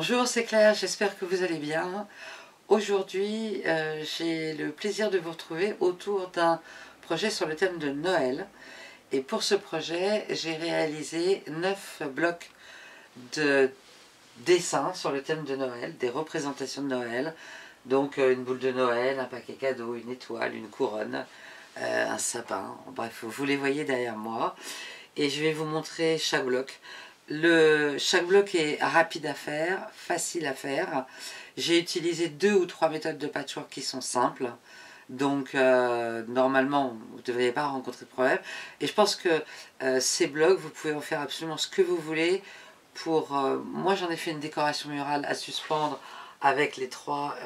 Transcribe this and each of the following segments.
Bonjour, c'est Claire, j'espère que vous allez bien. Aujourd'hui, j'ai le plaisir de vous retrouver autour d'un projet sur le thème de Noël. Et pour ce projet, j'ai réalisé 9 blocs de dessins sur le thème de Noël, des représentations de Noël. Donc une boule de Noël, un paquet cadeau, une étoile, une couronne, un sapin. Bref, vous les voyez derrière moi. Et je vais vous montrer chaque bloc. Chaque bloc est rapide à faire, facile à faire. J'ai utilisé 2 ou 3 méthodes de patchwork qui sont simples. Donc normalement, vous ne devriez pas rencontrer de problème. Et je pense que ces blocs, vous pouvez en faire absolument ce que vous voulez. Moi, j'en ai fait une décoration murale à suspendre avec les 3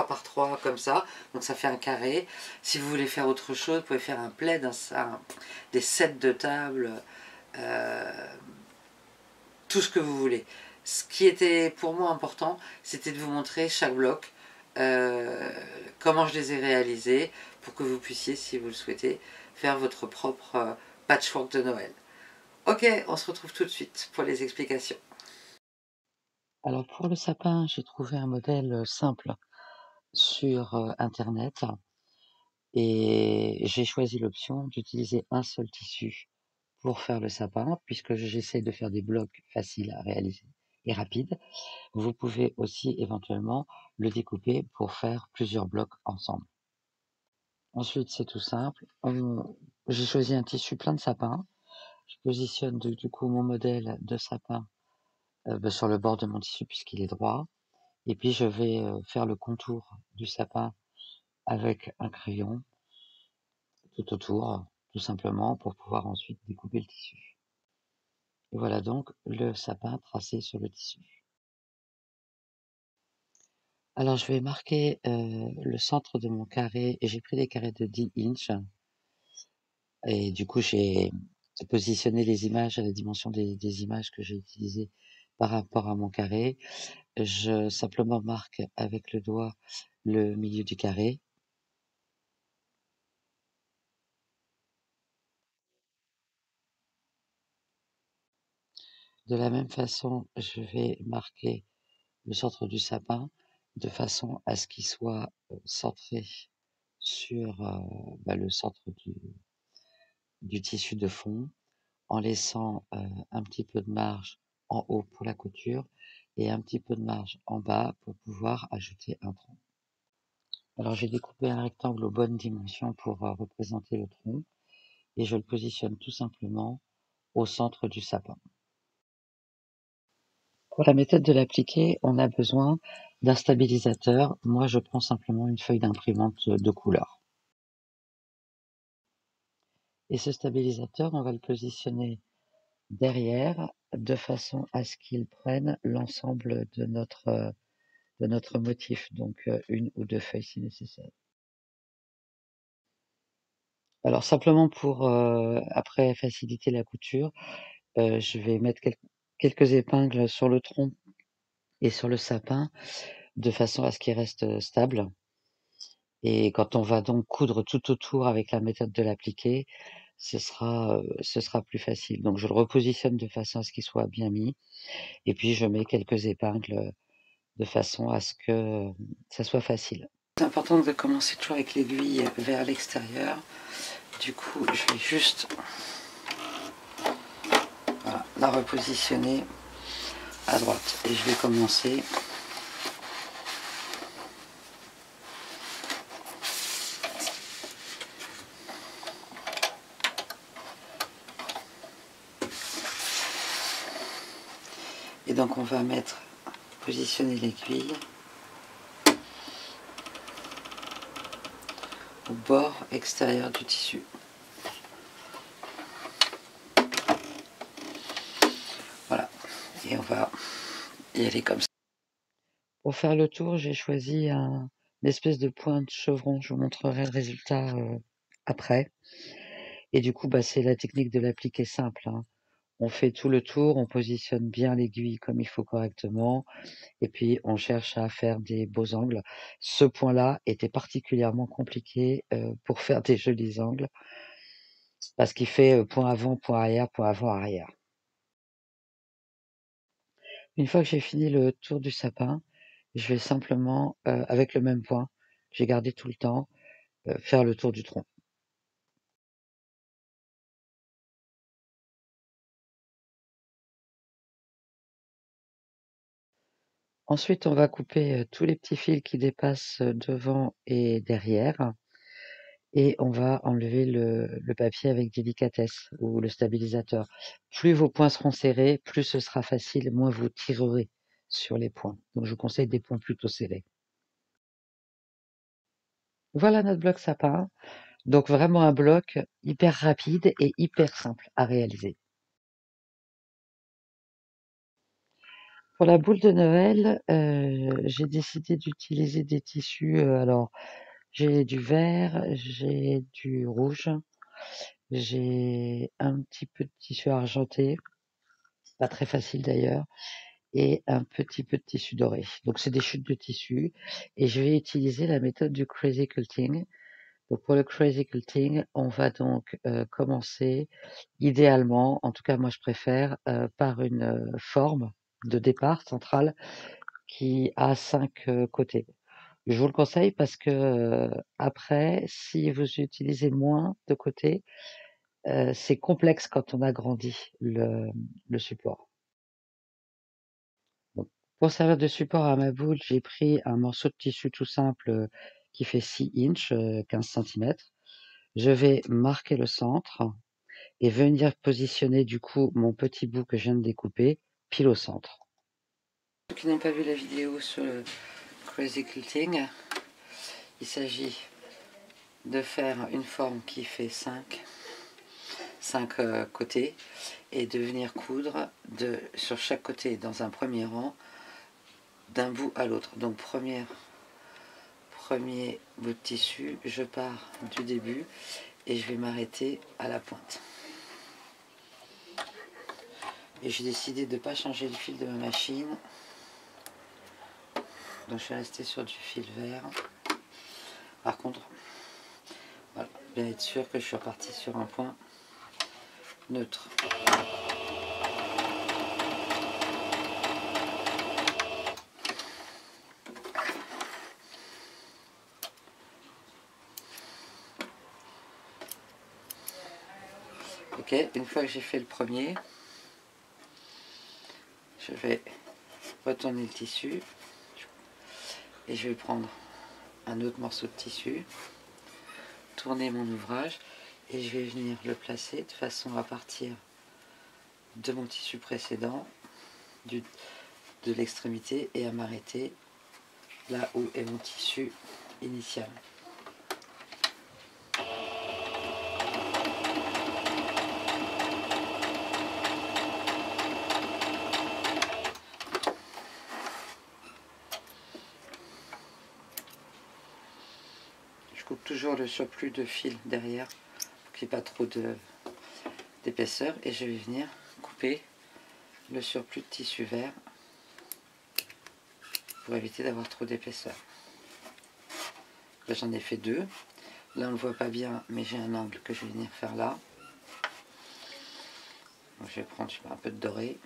par 3 comme ça. Donc ça fait un carré. Si vous voulez faire autre chose, vous pouvez faire un plaid, des sets de table. Euh, tout ce que vous voulez. Ce qui était pour moi important, c'était de vous montrer chaque bloc, comment je les ai réalisés, pour que vous puissiez, si vous le souhaitez, faire votre propre patchwork de Noël. Ok, on se retrouve tout de suite pour les explications. Alors pour le sapin, j'ai trouvé un modèle simple sur internet et j'ai choisi l'option d'utiliser un seul tissu pour faire le sapin, puisque j'essaie de faire des blocs faciles à réaliser et rapides. Vous pouvez aussi éventuellement le découper pour faire plusieurs blocs ensemble. Ensuite, c'est tout simple. J'ai choisi un tissu plein de sapins. Je positionne du coup mon modèle de sapin sur le bord de mon tissu puisqu'il est droit. Et puis je vais faire le contour du sapin avec un crayon tout autour, tout simplement, pour pouvoir ensuite découper le tissu. Et voilà donc le sapin tracé sur le tissu. Alors je vais marquer le centre de mon carré et j'ai pris des carrés de 10 inches et du coup j'ai positionné les images à la dimension des images que j'ai utilisées par rapport à mon carré. Je simplement marque avec le doigt le milieu du carré. De la même façon, je vais marquer le centre du sapin de façon à ce qu'il soit centré sur le centre du tissu de fond, en laissant un petit peu de marge en haut pour la couture et un petit peu de marge en bas pour pouvoir ajouter un tronc. Alors j'ai découpé un rectangle aux bonnes dimensions pour représenter le tronc et je le positionne tout simplement au centre du sapin. Pour la méthode de l'appliquer, on a besoin d'un stabilisateur. Moi, je prends simplement une feuille d'imprimante de couleur. Et ce stabilisateur, on va le positionner derrière de façon à ce qu'il prenne l'ensemble de notre motif, donc une ou deux feuilles si nécessaire. Alors simplement pour après faciliter la couture, je vais mettre quelques épingles sur le tronc et sur le sapin de façon à ce qu'il reste stable. Et quand on va donc coudre tout autour avec la méthode de l'appliquer, ce sera plus facile. Donc je le repositionne de façon à ce qu'il soit bien mis et puis je mets quelques épingles de façon à ce que ça soit facile. C'est important de commencer toujours avec l'aiguille vers l'extérieur. Du coup, je vais juste la repositionner à droite et je vais commencer et donc on va positionner l'aiguille au bord extérieur du tissu. Voilà, et on va y aller comme ça. Pour faire le tour, j'ai choisi une espèce de pointe chevron. Je vous montrerai le résultat après. Et du coup, c'est la technique de l'appliquer simple, hein. On fait tout le tour, on positionne bien l'aiguille comme il faut correctement, et puis on cherche à faire des beaux angles. Ce point-là était particulièrement compliqué pour faire des jolis angles, parce qu'il fait point avant, point arrière, point avant, arrière. Une fois que j'ai fini le tour du sapin, je vais simplement, avec le même point, j'ai gardé tout le temps, faire le tour du tronc. Ensuite, on va couper, tous les petits fils qui dépassent, devant et derrière et on va enlever le papier avec délicatesse ou le stabilisateur. Plus vos points seront serrés, plus ce sera facile, moins vous tirerez sur les points. Donc je vous conseille des points plutôt serrés. Voilà notre bloc sapin. Donc vraiment un bloc hyper rapide et hyper simple à réaliser. Pour la boule de Noël, j'ai décidé d'utiliser des tissus, alors j'ai du vert, j'ai du rouge, j'ai un petit peu de tissu argenté, pas très facile d'ailleurs, et un petit peu de tissu doré. Donc c'est des chutes de tissu et je vais utiliser la méthode du crazy quilting. Donc pour le crazy quilting, on va donc, commencer idéalement, en tout cas moi je préfère, par une, forme de départ centrale qui a 5 côtés. Je vous le conseille parce que, après, si vous utilisez moins de côtés, c'est complexe quand on agrandit le support. Donc pour servir de support à ma boule, j'ai pris un morceau de tissu tout simple, qui fait 6 inches, 15 centimètres. Je vais marquer le centre et venir positionner du coup mon petit bout que je viens de découper pile au centre. Pour ceux qui n'ont pas vu la vidéo sur le crazy quilting, il s'agit de faire une forme qui fait 5 côtés et de venir coudre sur chaque côté dans un premier rang d'un bout à l'autre. Donc premier bout de tissu, je pars du début et je vais m'arrêter à la pointe. Et j'ai décidé de ne pas changer le fil de ma machine. Donc je vais rester sur du fil vert. Par contre, voilà, bien être sûr que je suis reparti sur un point neutre. Ok, une fois que j'ai fait le premier, je vais retourner le tissu et je vais prendre un autre morceau de tissu, tourner mon ouvrage et je vais venir le placer de façon à partir de mon tissu précédent, de l'extrémité, et à m'arrêter là où est mon tissu initial. Je coupe toujours le surplus de fil derrière pour qu'il n'y ait pas trop d'épaisseur et je vais venir couper le surplus de tissu vert pour éviter d'avoir trop d'épaisseur. Là j'en ai fait 2. Là on ne le voit pas bien mais j'ai un angle que je vais venir faire là. Donc, je vais prendre un peu de doré.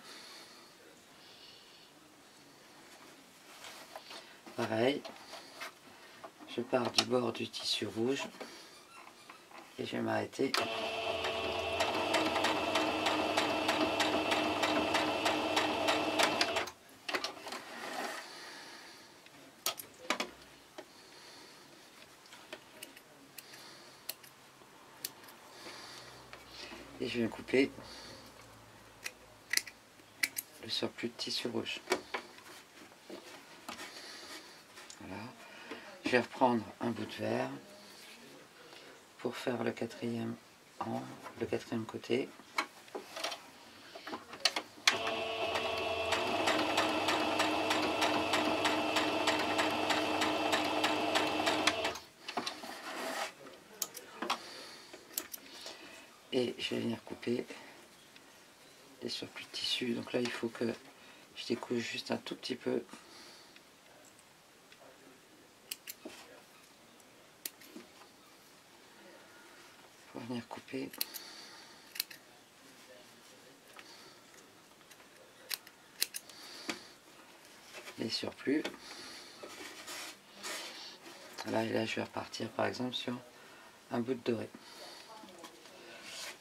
Pareil, je pars du bord du tissu rouge et je vais m'arrêter. Et je viens couper le surplus de tissu rouge. Voilà. Je vais reprendre un bout de verre pour faire le quatrième côté. Et je vais venir couper les surplus de tissu. Donc là, il faut que je découpe juste un tout petit peu. Pour venir couper. les surplus. Là, et là, je vais repartir par exemple sur un bout de doré.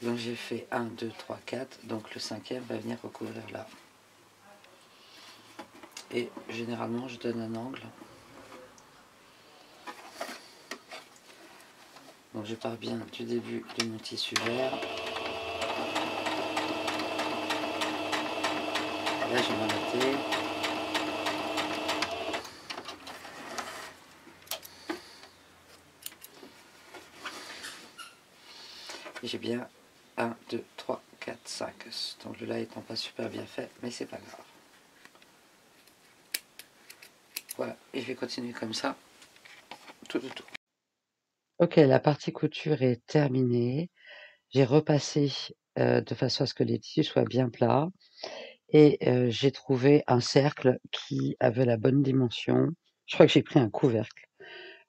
Donc j'ai fait 1, 2, 3, 4. Donc le cinquième va venir recouvrir là. Et généralement, je donne un angle. Donc je pars bien du début de mon tissu vert. Là, je vais m'arrêter. Et j'ai bien 1, 2, 3, 4, 5. Donc le là étant pas super bien fait, mais c'est pas grave. Voilà, et je vais continuer comme ça, tout autour. Ok, la partie couture est terminée. J'ai repassé de façon à ce que les tissus soient bien plats. Et j'ai trouvé un cercle qui avait la bonne dimension. Je crois que j'ai pris un couvercle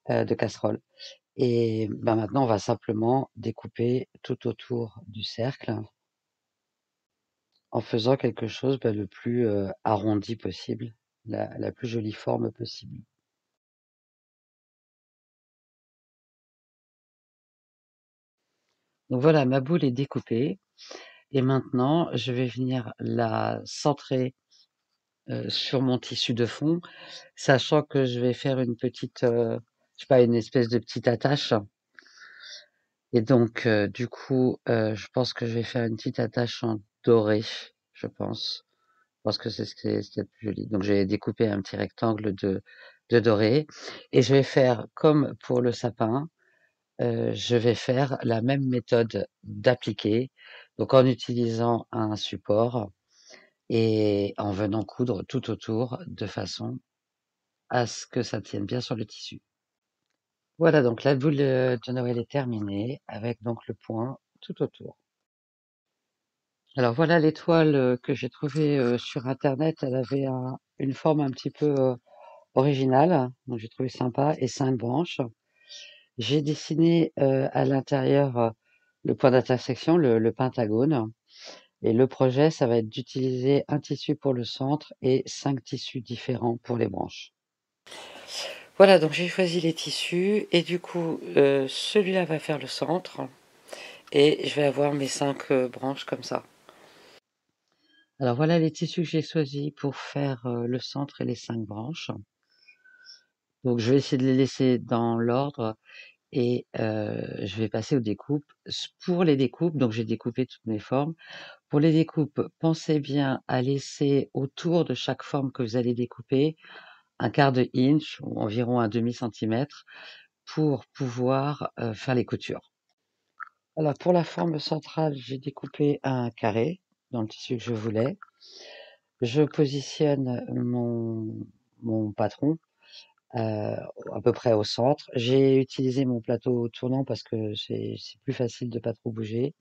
de casserole. Et ben maintenant, on va simplement découper tout autour du cercle en faisant quelque chose le plus arrondi possible, la plus jolie forme possible. Donc voilà, ma boule est découpée. Et maintenant, je vais venir la centrer sur mon tissu de fond, sachant que je vais faire une petite, je sais pas, une espèce de petite attache. Et donc, du coup, je pense que je vais faire une petite attache en doré, je pense. Je pense que c'est ce qui est le plus joli. Donc, j'ai découpé un petit rectangle de doré et je vais faire comme pour le sapin, je vais faire la même méthode d'appliquer, donc en utilisant un support et en venant coudre tout autour de façon à ce que ça tienne bien sur le tissu. Voilà, donc la boule de Noël est terminée avec donc le point tout autour. Alors voilà l'étoile que j'ai trouvée sur internet, elle avait une forme un petit peu originale, donc j'ai trouvé sympa, et 5 branches. J'ai dessiné à l'intérieur le point d'intersection, le pentagone, et le projet, ça va être d'utiliser un tissu pour le centre et 5 tissus différents pour les branches. Voilà, donc j'ai choisi les tissus, et du coup, celui-là va faire le centre, et je vais avoir mes 5 branches comme ça. Alors voilà les tissus que j'ai choisis pour faire le centre et les 5 branches. Donc je vais essayer de les laisser dans l'ordre et je vais passer aux découpes. Pour les découpes, donc j'ai découpé toutes mes formes. Pour les découpes, pensez bien à laisser autour de chaque forme que vous allez découper un quart de inch ou environ un demi-centimètre pour pouvoir faire les coutures. Alors pour la forme centrale, j'ai découpé un carré dans le tissu que je voulais. Je positionne mon patron à peu près au centre. J'ai utilisé mon plateau tournant parce que c'est plus facile de pas trop bouger.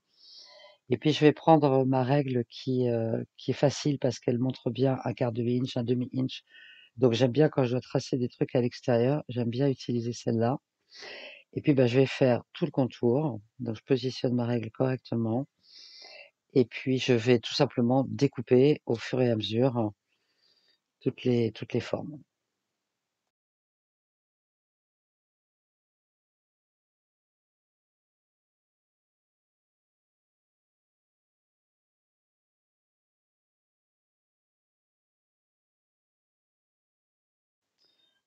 Et puis je vais prendre ma règle qui est facile parce qu'elle montre bien un quart de inch, un demi-inch. Donc j'aime bien quand je dois tracer des trucs à l'extérieur, j'aime bien utiliser celle-là. Et puis je vais faire tout le contour. Donc je positionne ma règle correctement. Et puis je vais tout simplement découper au fur et à mesure toutes les formes.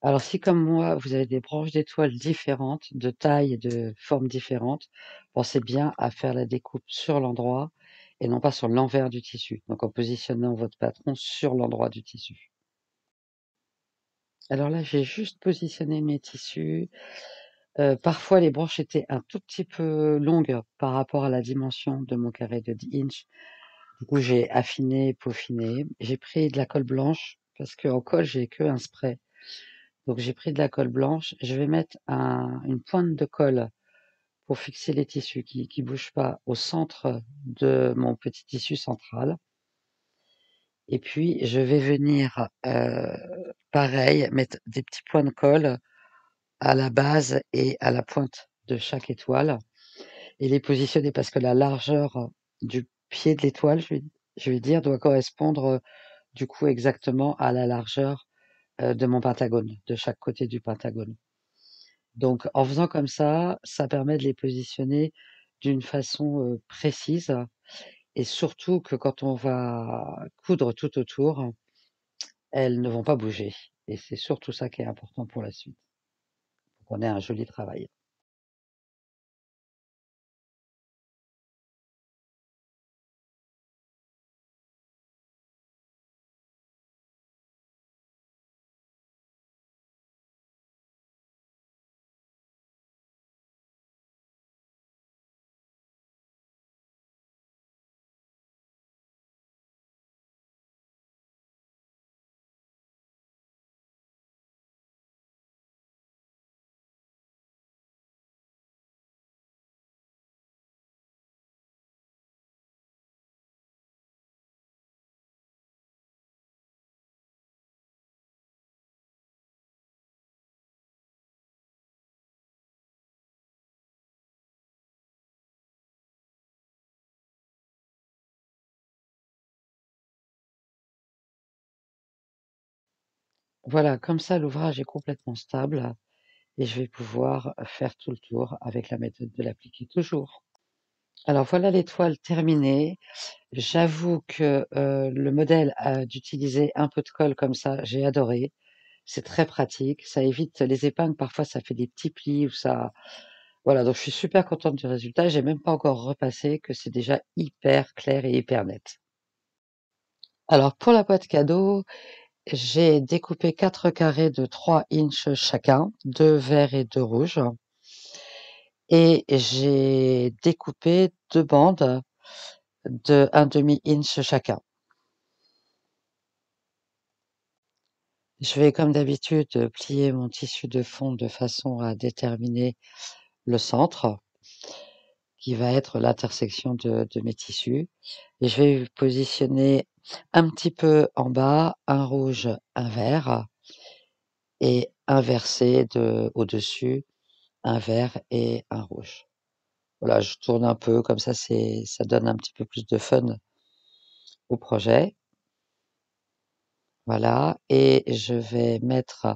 Alors si comme moi, vous avez des branches d'étoiles différentes, de taille et de formes différentes, pensez bien à faire la découpe sur l'endroit et non pas sur l'envers du tissu. Donc en positionnant votre patron sur l'endroit du tissu. Alors là, j'ai juste positionné mes tissus. Parfois les branches étaient un tout petit peu longues par rapport à la dimension de mon carré de 10 inch. Du coup, j'ai affiné, peaufiné. J'ai pris de la colle blanche parce qu'en colle, j'ai qu'un spray. Donc j'ai pris de la colle blanche. Je vais mettre une pointe de colle pour fixer les tissus qui bougent pas au centre de mon petit tissu central. Et puis je vais venir, pareil, mettre des petits points de colle à la base et à la pointe de chaque étoile et les positionner parce que la largeur du pied de l'étoile, je vais dire, doit correspondre, du coup exactement à la largeur de mon pentagone, de chaque côté du pentagone. Donc en faisant comme ça permet de les positionner d'une façon, précise et surtout que quand on va coudre tout autour, elles ne vont pas bouger et c'est surtout ça qui est important pour la suite, pour qu'on ait un joli travail. Voilà, comme ça l'ouvrage est complètement stable et je vais pouvoir faire tout le tour avec la méthode de l'appliquer toujours. Alors voilà les toiles terminées. J'avoue que, le modèle, d'utiliser un peu de colle comme ça, j'ai adoré. C'est très pratique, ça évite les épingles, parfois ça fait des petits plis ou ça voilà, donc je suis super contente du résultat. J'ai même pas encore repassé que c'est déjà hyper clair et hyper net. Alors pour la boîte cadeau, j'ai découpé 4 carrés de 3 inches chacun, 2 verts et 2 rouges et j'ai découpé 2 bandes de 1/2 inch chacun. Je vais comme d'habitude plier mon tissu de fond de façon à déterminer le centre, qui va être l'intersection de mes tissus et je vais positionner un petit peu en bas, un rouge, un vert et inverser au-dessus, un vert et un rouge. Voilà, je tourne un peu comme ça donne un petit peu plus de fun au projet. Voilà et je vais mettre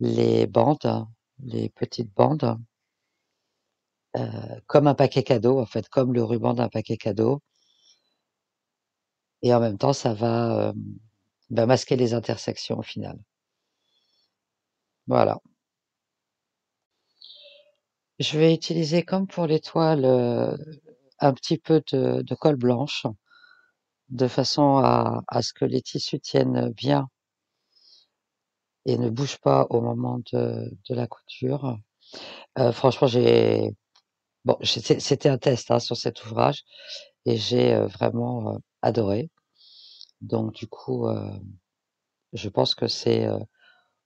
les bandes, les petites bandes, comme un paquet cadeau en fait, comme le ruban d'un paquet cadeau et en même temps ça va, masquer les intersections au final. Voilà. Je vais utiliser comme pour les toiles, un petit peu de colle blanche, de façon à ce que les tissus tiennent bien et ne bougent pas au moment de la couture. Franchement c'était un test, hein, sur cet ouvrage et j'ai, vraiment, adoré. Donc du coup, je pense que c'est,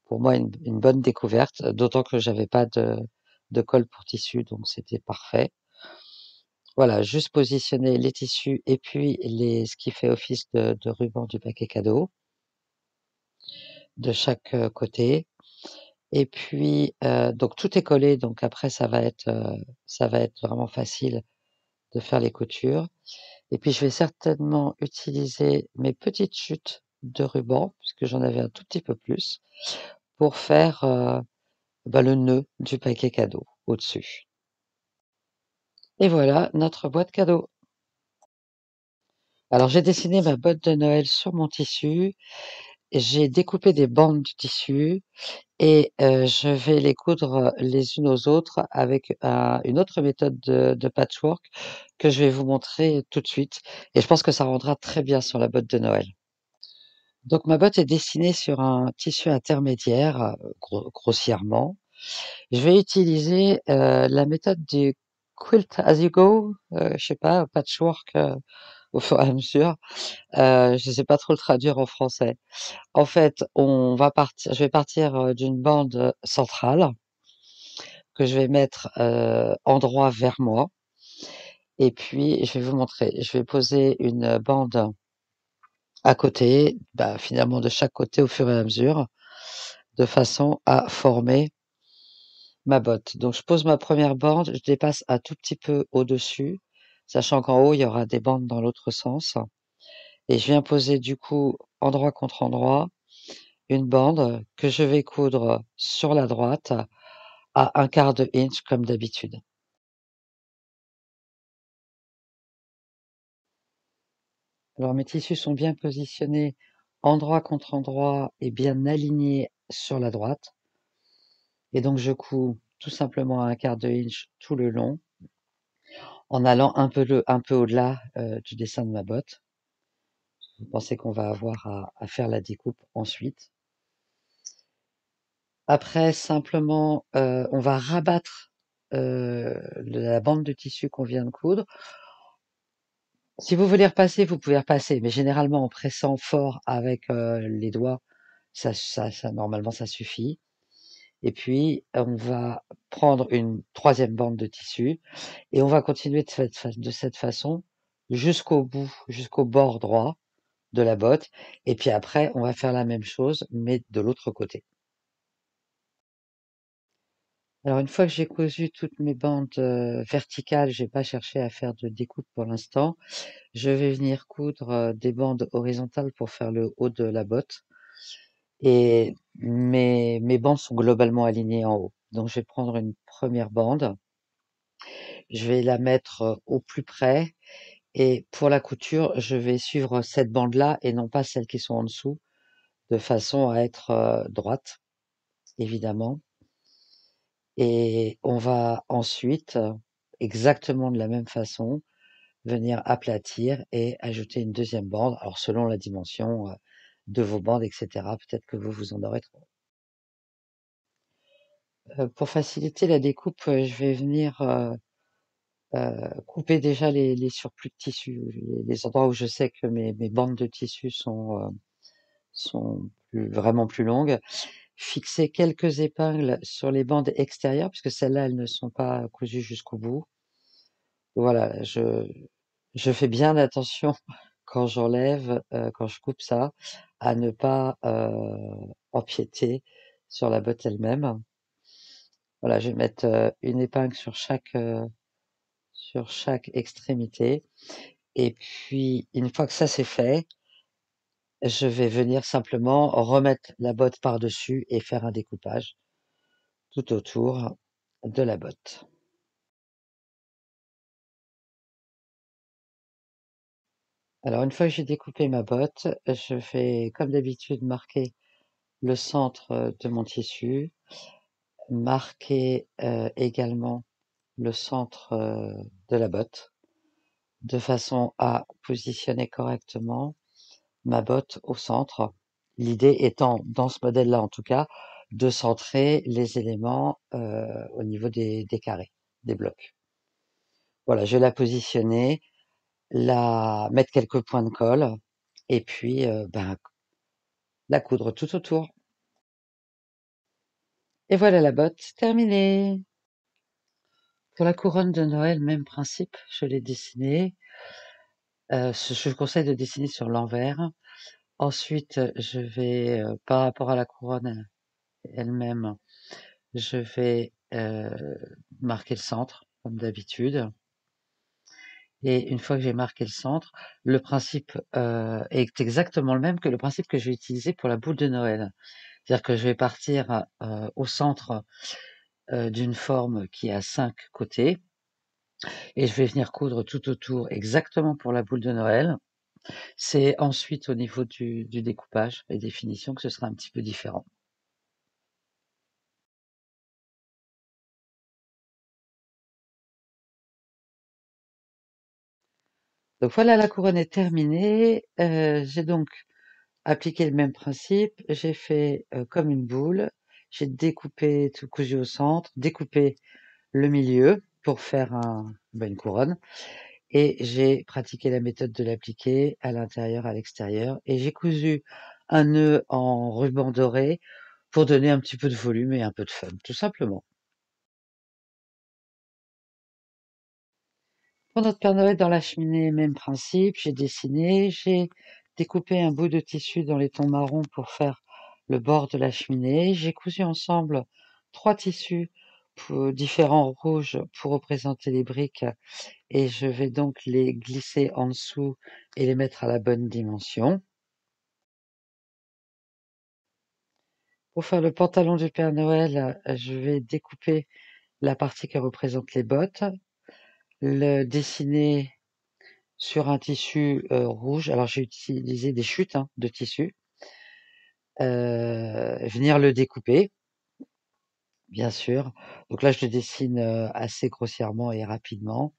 pour moi une bonne découverte, d'autant que j'avais pas de colle pour tissu, donc c'était parfait. Voilà, juste positionner les tissus et puis ce qui fait office de ruban du paquet cadeau, de chaque, côté et puis, donc tout est collé, donc après ça va être vraiment facile de faire les coutures et puis je vais certainement utiliser mes petites chutes de ruban, puisque j'en avais un tout petit peu plus, pour faire, le nœud du paquet cadeau au-dessus et voilà notre boîte cadeau. Alors j'ai dessiné ma botte de Noël sur mon tissu. J'ai découpé des bandes de tissu et je vais les coudre, les unes aux autres avec une autre méthode de patchwork que je vais vous montrer tout de suite et je pense que ça rendra très bien sur la botte de Noël. Donc ma botte est dessinée sur un tissu intermédiaire, grossièrement. Je vais utiliser, la méthode du quilt as you go, je sais pas, patchwork, au fur et à mesure. Je sais pas trop le traduire en français. En fait, je vais partir, d'une bande, centrale que je vais mettre, endroit vers moi et puis je vais vous montrer. Je vais poser une bande à côté, finalement de chaque côté au fur et à mesure, de façon à former ma botte. Donc je pose ma première bande, je dépasse un tout petit peu au-dessus, sachant qu'en haut, il y aura des bandes dans l'autre sens et je viens poser du coup endroit contre endroit une bande que je vais coudre sur la droite à 1/4 de inch comme d'habitude. Alors mes tissus sont bien positionnés endroit contre endroit et bien alignés sur la droite et donc je couds tout simplement à 1/4 de inch tout le long en allant un peu au-delà, du dessin de ma botte. Vous pensez qu'on va avoir à faire la découpe ensuite. Après simplement, on va rabattre, la bande de tissu qu'on vient de coudre. Si vous voulez repasser, vous pouvez repasser, mais généralement en pressant fort avec, les doigts, ça normalement ça suffit et puis on va prendre une troisième bande de tissu et on va continuer de cette façon jusqu'au bout, jusqu'au bord droit de la botte et puis après on va faire la même chose mais de l'autre côté. Alors une fois que j'ai cousu toutes mes bandes, verticales, j'ai pas cherché à faire de découpe pour l'instant. Je vais venir coudre, des bandes horizontales pour faire le haut de la botte et mes bandes sont globalement alignées en haut. Donc je vais prendre une première bande, je vais la mettre, au plus près et pour la couture, je vais suivre cette bande-là et non pas celles qui sont en dessous, de façon à être, droite, évidemment. Et on va ensuite, exactement de la même façon, venir aplatir et ajouter une deuxième bande, alors selon la dimension, de vos bandes et cetera. Peut-être que vous en aurez trop. Pour faciliter la découpe, je vais venir, couper déjà les surplus de tissu, les endroits où je sais que mes bandes de tissu sont vraiment plus longues. Fixer quelques épingles sur les bandes extérieures puisque celles-là, elles ne sont pas cousues jusqu'au bout. Voilà, je fais bien attention quand j'enlève, quand je coupe ça, à ne pas, empiéter sur la botte elle-même. Voilà, je vais mettre, une épingle sur chaque extrémité et puis une fois que ça c'est fait, je vais venir simplement remettre la botte par-dessus et faire un découpage tout autour de la botte. Alors une fois que j'ai découpé ma botte, je vais comme d'habitude marquer le centre, de mon tissu, marquer, également le centre, de la botte, de façon à positionner correctement ma botte au centre. L'idée étant, dans ce modèle-là en tout cas, de centrer les éléments, au niveau des carrés, des blocs. Voilà, je vais la positionner, la mettre quelques points de colle et puis, la coudre tout autour. Et voilà la botte terminée. Pour la couronne de Noël, même principe, je l'ai dessinée. Je vous conseille de dessiner sur l'envers. Ensuite, je vais, par rapport à la couronne elle-même, je vais, marquer le centre, comme d'habitude. Et une fois que j'ai marqué le centre, le principe, est exactement le même que le principe que je vais utiliser pour la boule de Noël. C'est-à-dire que je vais partir, au centre, d'une forme qui a 5 côtés et je vais venir coudre tout autour exactement pour la boule de Noël. C'est ensuite au niveau du découpage et des finitions que ce sera un petit peu différent. Donc voilà, la couronne est terminée. J'ai donc appliqué le même principe. J'ai fait, comme une boule. J'ai découpé, tout cousu au centre, découpé le milieu pour faire une couronne et j'ai pratiqué la méthode de l'appliquer à l'intérieur, à l'extérieur et j'ai cousu un nœud en ruban doré pour donner un petit peu de volume et un peu de fun, tout simplement. Pour notre Père Noël dans la cheminée, même principe, j'ai dessiné, j'ai découpé un bout de tissu dans les tons marrons pour faire le bord de la cheminée. J'ai cousu ensemble 3 tissus différents rouges pour représenter les briques et je vais donc les glisser en dessous et les mettre à la bonne dimension. Pour faire le pantalon du Père Noël, je vais découper la partie qui représente les bottes, le dessiner sur un tissu rouge. Alors j'ai utilisé des chutes de tissu. Venir le découper, bien sûr. Donc là, je le dessine assez grossièrement et rapidement.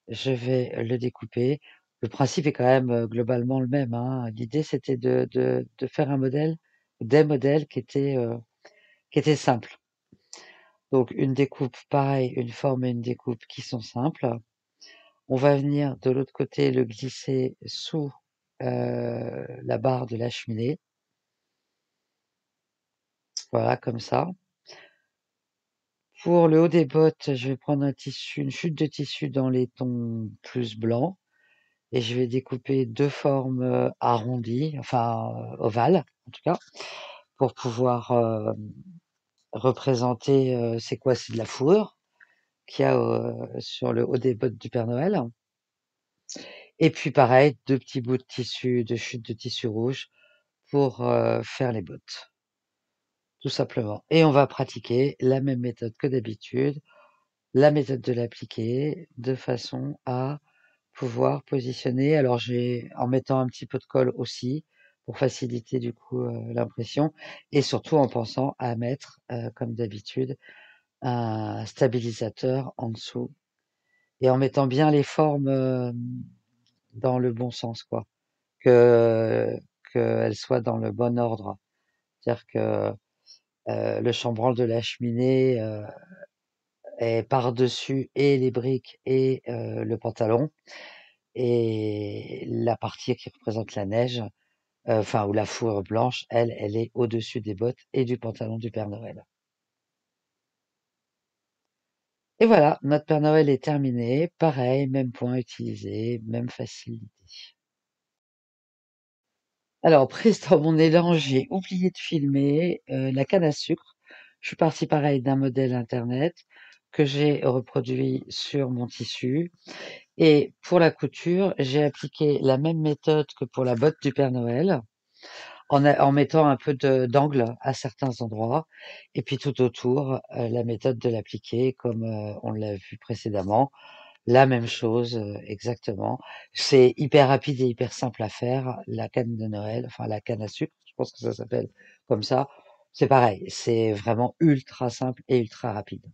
Je vais le découper. Le principe est quand même globalement le même, hein. L'idée, c'était de faire un modèle, des modèles qui étaient simples. Donc une découpe, pareil, une forme et une découpe qui sont simples. On va venir de l'autre côté le glisser sous la barre de la cheminée. Voilà, comme ça. Pour le haut des bottes, je vais prendre un tissu, une chute de tissu dans les tons plus blancs et je vais découper 2 formes arrondies, enfin ovales en tout cas, pour pouvoir représenter, c'est quoi? C'est de la fourrure qu'il y a sur le haut des bottes du Père Noël. Et puis pareil, 2 petits bouts de tissu, de chute de tissu rouge pour faire les bottes, tout simplement. Et on va pratiquer la même méthode que d'habitude, la méthode de l'appliquer, de façon à pouvoir positionner. Alors j'ai en mettant un petit peu de colle aussi, pour faciliter du coup l'impression, et surtout en pensant à mettre, comme d'habitude, un stabilisateur en dessous, et en mettant bien les formes dans le bon sens, quoi. Que qu'elles soient dans le bon ordre. C'est-à-dire que le chambranle de la cheminée est par-dessus et les briques et le pantalon, et la partie qui représente la neige, enfin, ou la fourrure blanche, elle est au-dessus des bottes et du pantalon du Père Noël. Et voilà, notre Père Noël est terminé. Pareil, même point utilisé, même facilité. Alors, prise dans mon élan, j'ai oublié de filmer la canne à sucre. Je suis partie pareil d'un modèle internet que j'ai reproduit sur mon tissu. Et pour la couture, j'ai appliqué la même méthode que pour la botte du Père Noël, en mettant un peu d'angle à certains endroits. Et puis tout autour, la méthode de l'appliquer comme on l'a vu précédemment. La même chose, exactement. C'est hyper rapide et hyper simple à faire. La canne de Noël, enfin la canne à sucre, je pense que ça s'appelle comme ça. C'est pareil, c'est vraiment ultra simple et ultra rapide.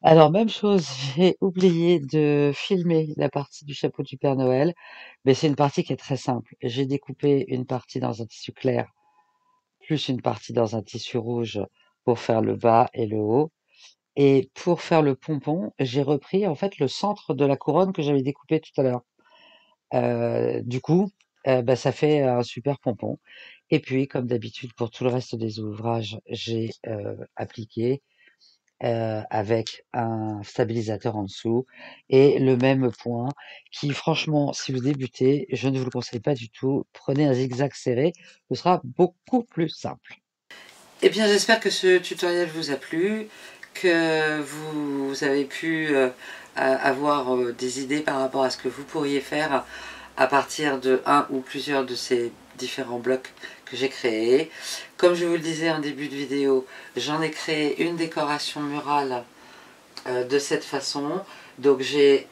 Alors même chose, j'ai oublié de filmer la partie du chapeau du Père Noël, mais c'est une partie qui est très simple. J'ai découpé une partie dans un tissu clair, plus une partie dans un tissu rouge pour faire le bas et le haut. Et pour faire le pompon, j'ai repris en fait le centre de la couronne que j'avais découpé tout à l'heure. Du coup, bah, ça fait un super pompon. Et puis, comme d'habitude pour tout le reste des ouvrages, j'ai appliqué avec un stabilisateur en dessous et le même point qui franchement, si vous débutez, je ne vous le conseille pas du tout. Prenez un zigzag serré, ce sera beaucoup plus simple. Eh bien, j'espère que ce tutoriel vous a plu, que vous avez pu avoir des idées par rapport à ce que vous pourriez faire à partir de un ou plusieurs de ces différents blocs que j'ai créés. Comme je vous le disais en début de vidéo, j'en ai créé une décoration murale de cette façon. Donc j'ai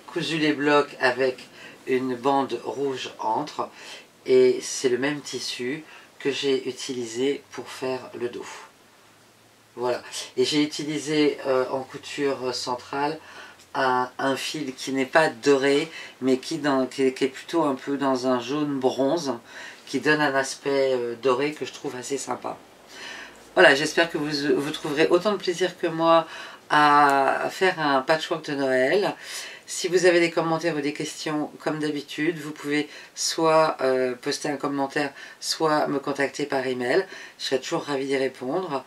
cousu les blocs avec une bande rouge entre, et c'est le même tissu que j'ai utilisé pour faire le dos. Voilà. Et j'ai utilisé en couture centrale un fil qui n'est pas doré, mais qui est plutôt un peu dans un jaune bronze, qui donne un aspect doré que je trouve assez sympa. Voilà, j'espère que vous trouverez autant de plaisir que moi à faire un patchwork de Noël. Si vous avez des commentaires ou des questions, comme d'habitude, vous pouvez soit poster un commentaire, soit me contacter par email. Je serai toujours ravie d'y répondre.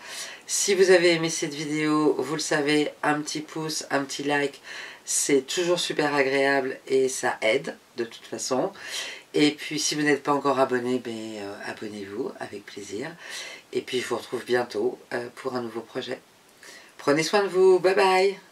Si vous avez aimé cette vidéo, vous le savez, un petit pouce, un petit like, c'est toujours super agréable et ça aide de toute façon. Et puis si vous n'êtes pas encore abonné, abonnez-vous avec plaisir. Et puis je vous retrouve bientôt pour un nouveau projet. Prenez soin de vous, bye bye!